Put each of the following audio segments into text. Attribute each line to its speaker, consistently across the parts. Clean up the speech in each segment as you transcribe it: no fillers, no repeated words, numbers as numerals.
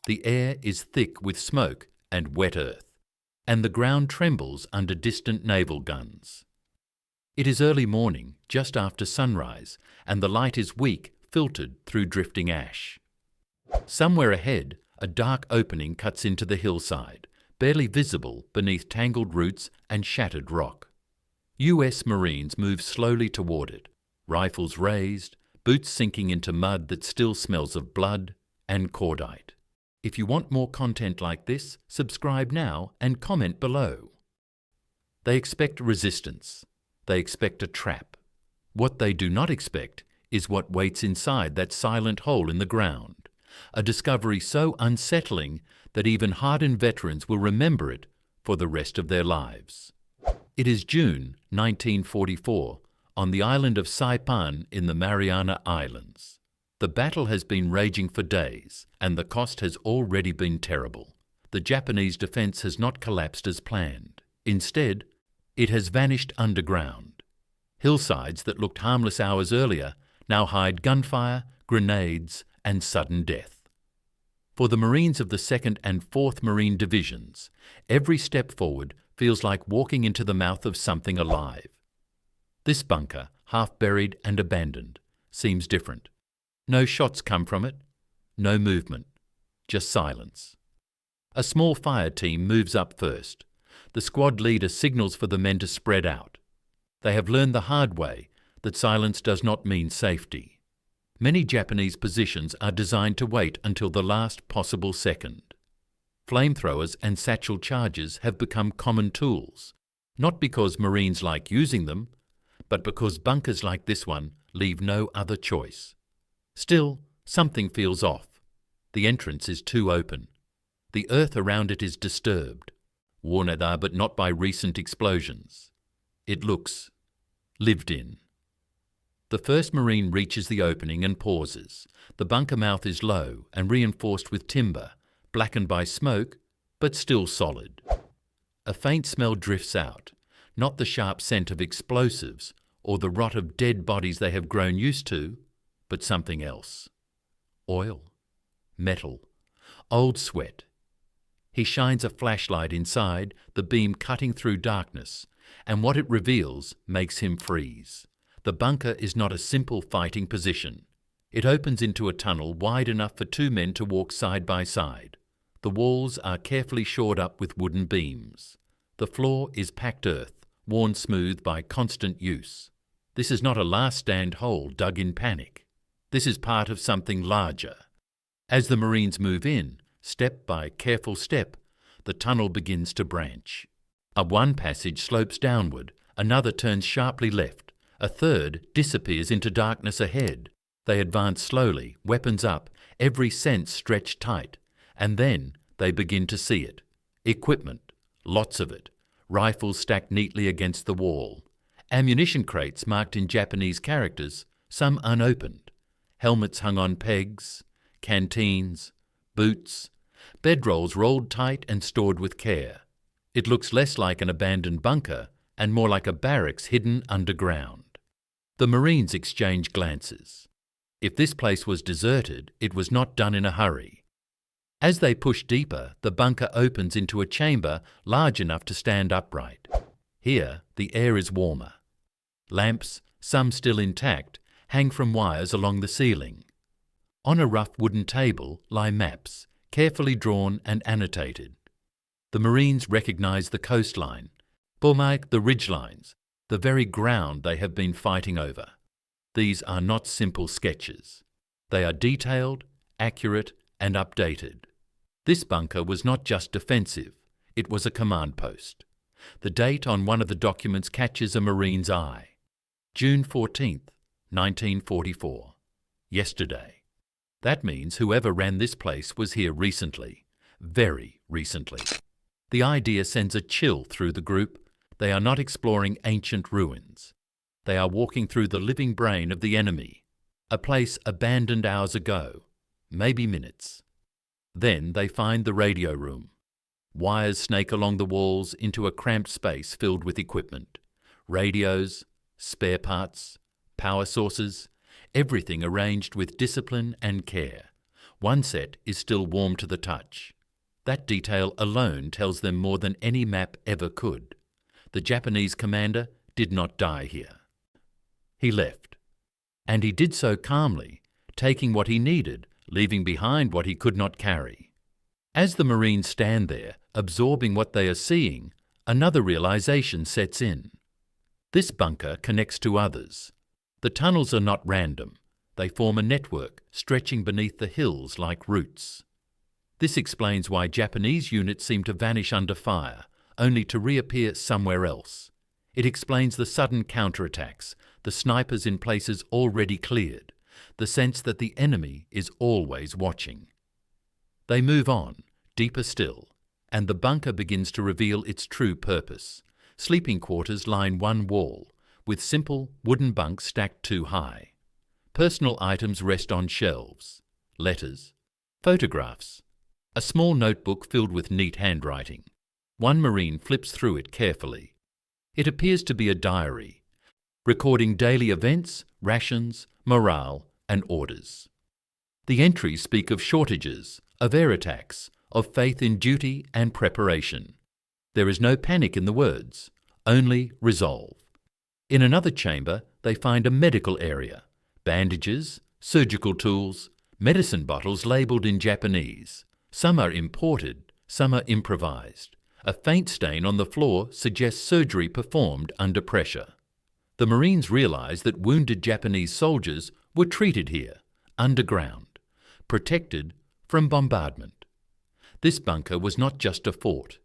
Speaker 1: The air is thick with smoke and wet earth, and the ground trembles under distant naval guns. It is early morning, just after sunrise, and the light is weak, filtered through drifting ash. Somewhere ahead, a dark opening cuts into the hillside, barely visible beneath tangled roots and shattered rock. US Marines move slowly toward it, rifles raised, boots sinking into mud that still smells of blood and cordite. If you want more content like this, subscribe now and comment below. They expect resistance. They expect a trap. What they do not expect is what waits inside that silent hole in the ground, a discovery so unsettling that even hardened veterans will remember it for the rest of their lives. It is June 1944 on the island of Saipan in the Mariana Islands. The battle has been raging for days, and the cost has already been terrible. The Japanese defense has not collapsed as planned. Instead, it has vanished underground. Hillsides that looked harmless hours earlier now hide gunfire, grenades, and sudden death. For the Marines of the 2nd and 4th Marine Divisions, every step forward feels like walking into the mouth of something alive. This bunker, half buried and abandoned, seems different. No shots come from it, no movement, just silence. A small fire team moves up first. The squad leader signals for the men to spread out. They have learned the hard way that silence does not mean safety. Many Japanese positions are designed to wait until the last possible second. Flamethrowers and satchel charges have become common tools, not because Marines like using them, but because bunkers like this one leave no other choice. Still, something feels off. The entrance is too open. The earth around it is disturbed, worn but not by recent explosions. It looks lived in. The 1st Marine reaches the opening and pauses. The bunker mouth is low and reinforced with timber, blackened by smoke, but still solid. A faint smell drifts out, not the sharp scent of explosives or the rot of dead bodies they have grown used to, but something else. Oil, metal, old sweat. He shines a flashlight inside, the beam cutting through darkness, and what it reveals makes him freeze. The bunker is not a simple fighting position. It opens into a tunnel wide enough for 2 men to walk side by side. The walls are carefully shored up with wooden beams. The floor is packed earth, worn smooth by constant use. This is not a last stand hole dug in panic. This is part of something larger. As the Marines move in, step by careful step, the tunnel begins to branch. One passage slopes downward, another turns sharply left, a third disappears into darkness ahead. They advance slowly, weapons up, every sense stretched tight, and then they begin to see it. Equipment, lots of it, rifles stacked neatly against the wall, ammunition crates marked in Japanese characters, some unopened, helmets hung on pegs, canteens, boots, bedrolls rolled tight and stored with care. It looks less like an abandoned bunker and more like a barracks hidden underground. The Marines exchange glances. If this place was deserted, it was not done in a hurry. As they push deeper, the bunker opens into a chamber large enough to stand upright. Here, the air is warmer. Lamps, some still intact, hang from wires along the ceiling. On a rough wooden table lie maps, carefully drawn and annotated. The Marines recognize the coastline, Bombardment the ridgelines, the very ground they have been fighting over. These are not simple sketches. They are detailed, accurate, and updated. This bunker was not just defensive, it was a command post. The date on one of the documents catches a Marine's eye. June 14th, 1944. Yesterday. That means whoever ran this place was here recently. Very recently. The idea sends a chill through the group. They are not exploring ancient ruins. They are walking through the living brain of the enemy, a place abandoned hours ago, maybe minutes. Then they find the radio room. Wires snake along the walls into a cramped space filled with equipment. Radios, spare parts, power sources, everything arranged with discipline and care. One set is still warm to the touch. That detail alone tells them more than any map ever could. The Japanese commander did not die here. He left. And he did so calmly, taking what he needed, leaving behind what he could not carry. As the Marines stand there, absorbing what they are seeing, another realization sets in. This bunker connects to others. The tunnels are not random. They form a network stretching beneath the hills like roots. This explains why Japanese units seem to vanish under fire, only to reappear somewhere else. It explains the sudden counterattacks, the snipers in places already cleared, the sense that the enemy is always watching. They move on, deeper still, and the bunker begins to reveal its true purpose. Sleeping quarters line one wall, with simple wooden bunks stacked too high. Personal items rest on shelves. Letters, photographs, a small notebook filled with neat handwriting. One Marine flips through it carefully. It appears to be a diary, recording daily events, rations, morale, and orders. The entries speak of shortages, of air attacks, of faith in duty and preparation. There is no panic in the words, only resolve. In another chamber, they find a medical area, bandages, surgical tools, medicine bottles labelled in Japanese. Some are imported, some are improvised. A faint stain on the floor suggests surgery performed under pressure. The Marines realize that wounded Japanese soldiers were treated here, underground, protected from bombardment. This bunker was not just a fort.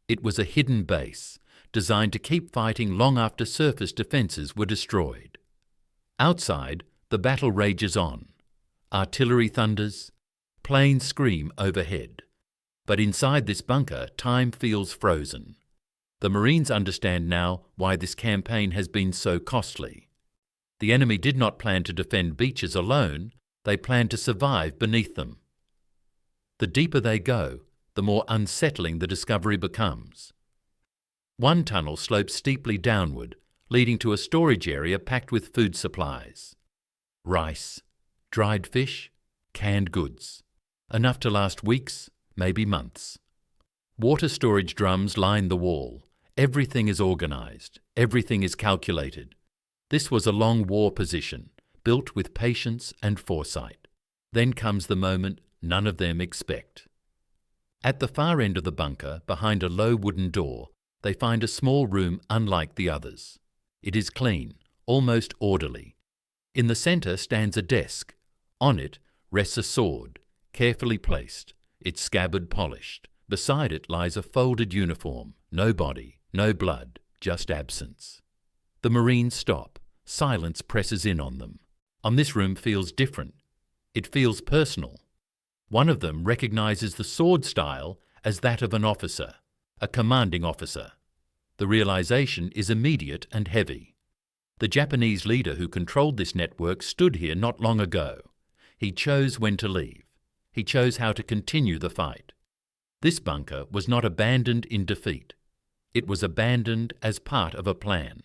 Speaker 1: It was a hidden base, designed to keep fighting long after surface defences were destroyed. Outside, the battle rages on. Artillery thunders, planes scream overhead. But inside this bunker, time feels frozen. The Marines understand now why this campaign has been so costly. The enemy did not plan to defend beaches alone, they planned to survive beneath them. The deeper they go, the more unsettling the discovery becomes. One tunnel slopes steeply downward, leading to a storage area packed with food supplies. Rice, dried fish, canned goods. Enough to last weeks, maybe months. Water storage drums line the wall. Everything is organised. Everything is calculated. This was a long war position, built with patience and foresight. Then comes the moment none of them expect. At the far end of the bunker, behind a low wooden door, they find a small room unlike the others. It is clean, almost orderly. In the centre stands a desk. On it rests a sword, carefully placed, its scabbard polished. Beside it lies a folded uniform, no body, no blood, just absence. The Marines stop. Silence presses in on them. This room feels different. It feels personal. One of them recognises the sword style as that of an officer, a commanding officer. The realisation is immediate and heavy. The Japanese leader who controlled this network stood here not long ago. He chose when to leave. He chose how to continue the fight. This bunker was not abandoned in defeat. It was abandoned as part of a plan.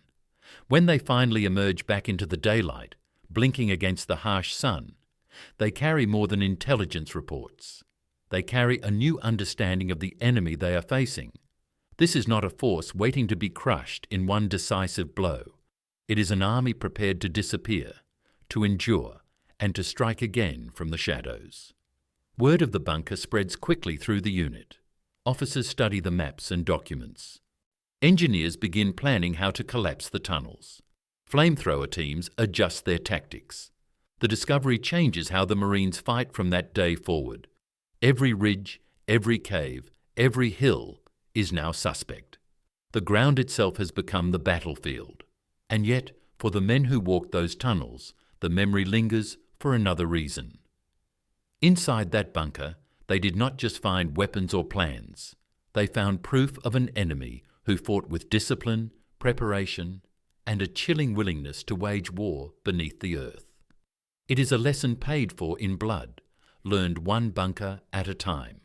Speaker 1: When they finally emerge back into the daylight, blinking against the harsh sun, they carry more than intelligence reports. They carry a new understanding of the enemy they are facing. This is not a force waiting to be crushed in one decisive blow. It is an army prepared to disappear, to endure, and to strike again from the shadows. Word of the bunker spreads quickly through the unit. Officers study the maps and documents. Engineers begin planning how to collapse the tunnels. Flamethrower teams adjust their tactics. The discovery changes how the Marines fight from that day forward. Every ridge, every cave, every hill is now suspect. The ground itself has become the battlefield. And yet, for the men who walked those tunnels, the memory lingers for another reason. Inside that bunker, they did not just find weapons or plans. They found proof of an enemy who fought with discipline, preparation, and a chilling willingness to wage war beneath the earth. It is a lesson paid for in blood, learned one bunker at a time.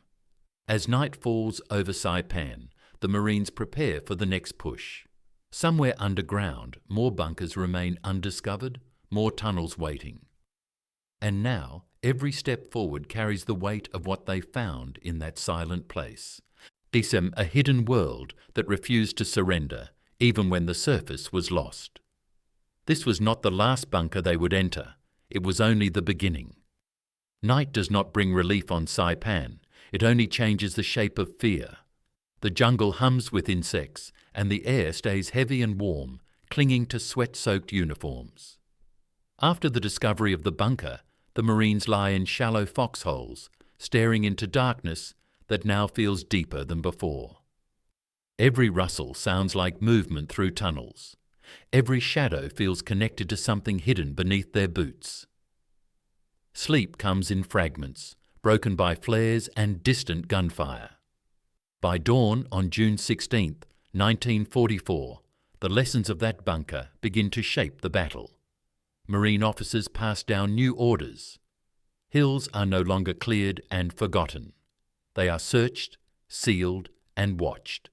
Speaker 1: As night falls over Saipan, the Marines prepare for the next push. Somewhere underground, more bunkers remain undiscovered, more tunnels waiting. And now, every step forward carries the weight of what they found in that silent place. A hidden world that refused to surrender, even when the surface was lost. This was not the last bunker they would enter. It was only the beginning. Night does not bring relief on Saipan. It only changes the shape of fear. The jungle hums with insects, and the air stays heavy and warm, clinging to sweat-soaked uniforms. After the discovery of the bunker, the Marines lie in shallow foxholes, staring into darkness that now feels deeper than before. Every rustle sounds like movement through tunnels. Every shadow feels connected to something hidden beneath their boots. Sleep comes in fragments, broken by flares and distant gunfire. By dawn on June 16, 1944, the lessons of that bunker begin to shape the battle. Marine officers pass down new orders. Hills are no longer cleared and forgotten. They are searched, sealed, and watched.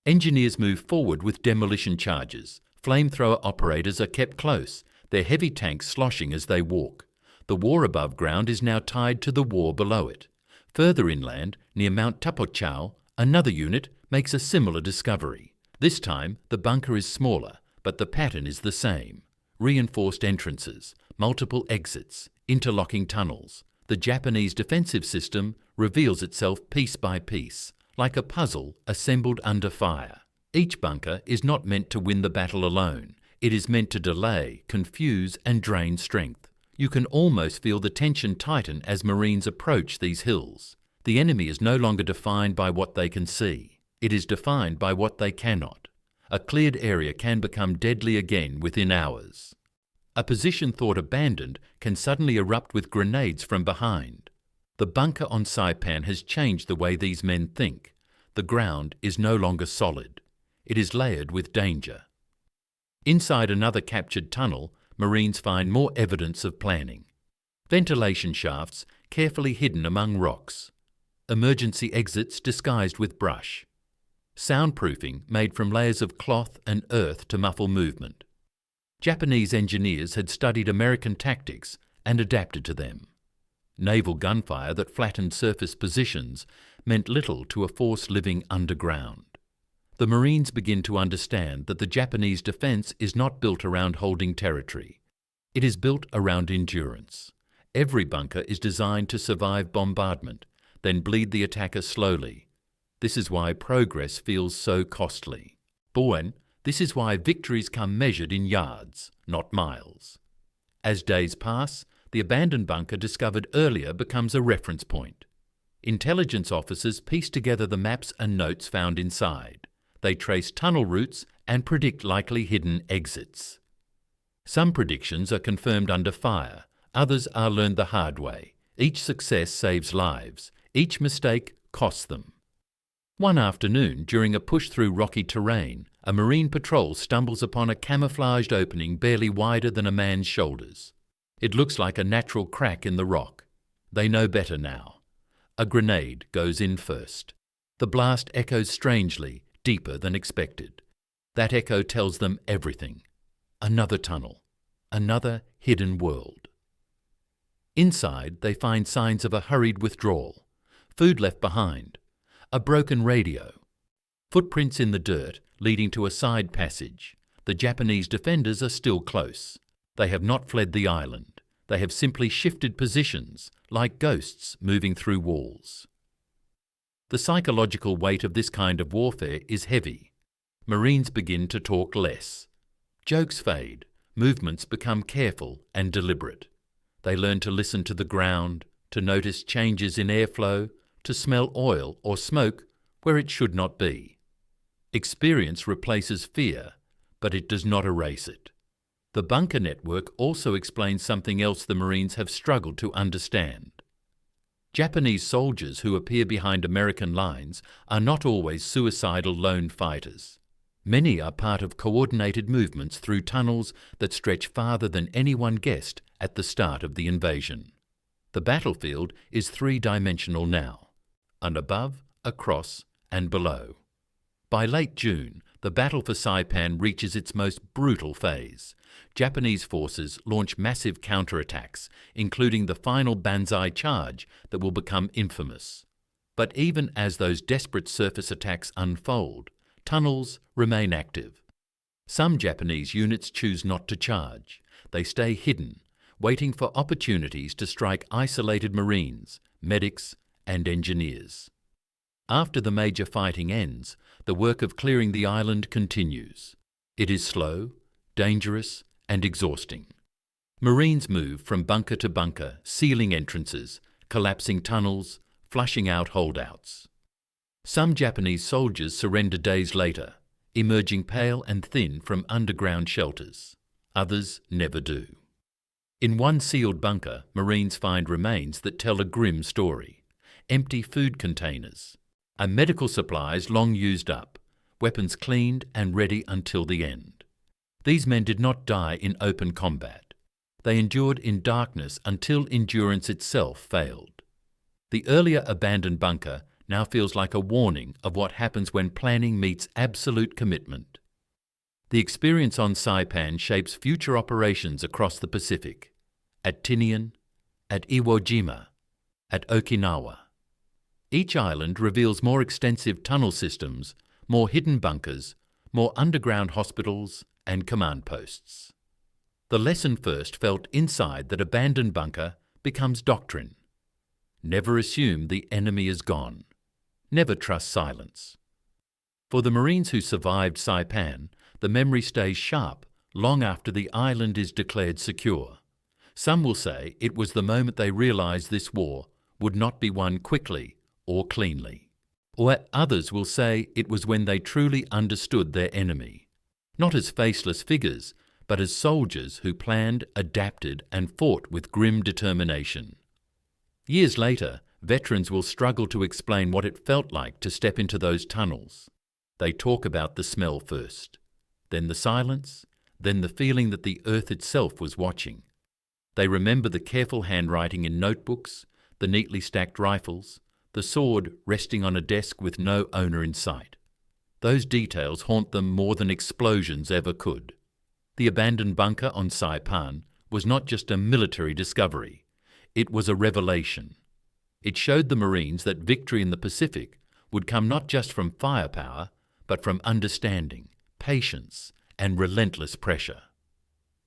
Speaker 1: Engineers move forward with demolition charges. Flamethrower operators are kept close, their heavy tanks sloshing as they walk. The war above ground is now tied to the war below it. Further inland, near Mount Tapochau, another unit makes a similar discovery. This time, the bunker is smaller, but the pattern is the same. Reinforced entrances, multiple exits, interlocking tunnels. The Japanese defensive system reveals itself piece by piece, like a puzzle assembled under fire. Each bunker is not meant to win the battle alone. It is meant to delay, confuse, and drain strength. You can almost feel the tension tighten as Marines approach these hills. The enemy is no longer defined by what they can see. It is defined by what they cannot. A cleared area can become deadly again within hours. A position thought abandoned can suddenly erupt with grenades from behind. The bunker on Saipan has changed the way these men think. The ground is no longer solid. It is layered with danger. Inside another captured tunnel, Marines find more evidence of planning. Ventilation shafts carefully hidden among rocks. Emergency exits disguised with brush. Soundproofing made from layers of cloth and earth to muffle movement. Japanese engineers had studied American tactics and adapted to them. Naval gunfire that flattened surface positions meant little to a force living underground. The Marines begin to understand that the Japanese defense is not built around holding territory. It is built around endurance. Every bunker is designed to survive bombardment, then bleed the attacker slowly. This is why progress feels so costly. This is why victories come measured in yards, not miles. As days pass, the abandoned bunker discovered earlier becomes a reference point. Intelligence officers piece together the maps and notes found inside. They trace tunnel routes and predict likely hidden exits. Some predictions are confirmed under fire, others are learned the hard way. Each success saves lives, each mistake costs them. One afternoon, during a push through rocky terrain, a Marine patrol stumbles upon a camouflaged opening barely wider than a man's shoulders. It looks like a natural crack in the rock. They know better now. A grenade goes in first. The blast echoes strangely, deeper than expected. That echo tells them everything. Another tunnel. Another hidden world. Inside, they find signs of a hurried withdrawal. Food left behind. A broken radio. Footprints in the dirt leading to a side passage. The Japanese defenders are still close. They have not fled the island. They have simply shifted positions, like ghosts moving through walls. The psychological weight of this kind of warfare is heavy. Marines begin to talk less. Jokes fade. Movements become careful and deliberate. They learn to listen to the ground, to notice changes in airflow, to smell oil or smoke where it should not be. Experience replaces fear, but it does not erase it. The bunker network also explains something else the Marines have struggled to understand. Japanese soldiers who appear behind American lines are not always suicidal lone fighters. Many are part of coordinated movements through tunnels that stretch farther than anyone guessed at the start of the invasion. The battlefield is three-dimensional now: an above, across, and below. By late June, the Battle for Saipan reaches its most brutal phase. Japanese forces launch massive counterattacks, including the final Banzai charge that will become infamous. But even as those desperate surface attacks unfold, tunnels remain active. Some Japanese units choose not to charge. They stay hidden, waiting for opportunities to strike isolated Marines, medics, and engineers. After the major fighting ends, the work of clearing the island continues. It is slow, dangerous, and exhausting. Marines move from bunker to bunker, sealing entrances, collapsing tunnels, flushing out holdouts. Some Japanese soldiers surrender days later, emerging pale and thin from underground shelters. Others never do. In one sealed bunker, Marines find remains that tell a grim story. Empty food containers, medical supplies long used up, weapons cleaned and ready until the end. These men did not die in open combat. They endured in darkness until endurance itself failed. The earlier abandoned bunker now feels like a warning of what happens when planning meets absolute commitment. The experience on Saipan shapes future operations across the Pacific, at Tinian, at Iwo Jima, at Okinawa. Each island reveals more extensive tunnel systems, more hidden bunkers, more underground hospitals and command posts. The lesson first felt inside that abandoned bunker becomes doctrine. Never assume the enemy is gone. Never trust silence. For the Marines who survived Saipan, the memory stays sharp long after the island is declared secure. Some will say it was the moment they realized this war would not be won quickly or cleanly. Or others will say it was when they truly understood their enemy, not as faceless figures, but as soldiers who planned, adapted, and fought with grim determination. Years later, veterans will struggle to explain what it felt like to step into those tunnels. They talk about the smell first, then the silence, then the feeling that the earth itself was watching. They remember the careful handwriting in notebooks, the neatly stacked rifles, the sword resting on a desk with no owner in sight. Those details haunt them more than explosions ever could. The abandoned bunker on Saipan was not just a military discovery. It was a revelation. It showed the Marines that victory in the Pacific would come not just from firepower, but from understanding, patience, and relentless pressure.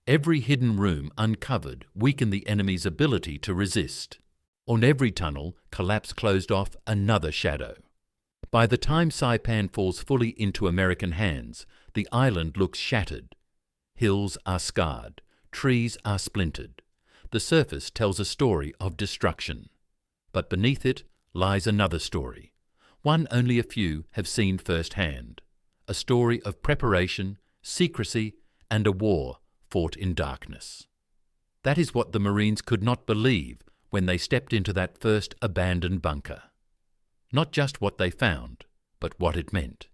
Speaker 1: Every hidden room uncovered weakened the enemy's ability to resist. On every tunnel, collapse closed off another shadow. By the time Saipan falls fully into American hands, the island looks shattered. Hills are scarred, trees are splintered. The surface tells a story of destruction. But beneath it lies another story, one only a few have seen firsthand. A story of preparation, secrecy, and a war fought in darkness. That is what the Marines could not believe when they stepped into that first abandoned bunker. Not just what they found, but what it meant.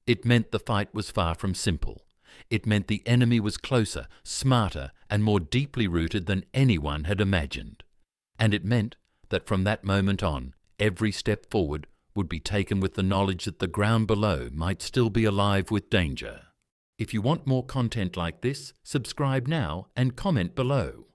Speaker 1: It meant the fight was far from simple. It meant the enemy was closer, smarter, and more deeply rooted than anyone had imagined. And it meant that from that moment on, every step forward would be taken with the knowledge that the ground below might still be alive with danger. If you want more content like this, subscribe now and comment below.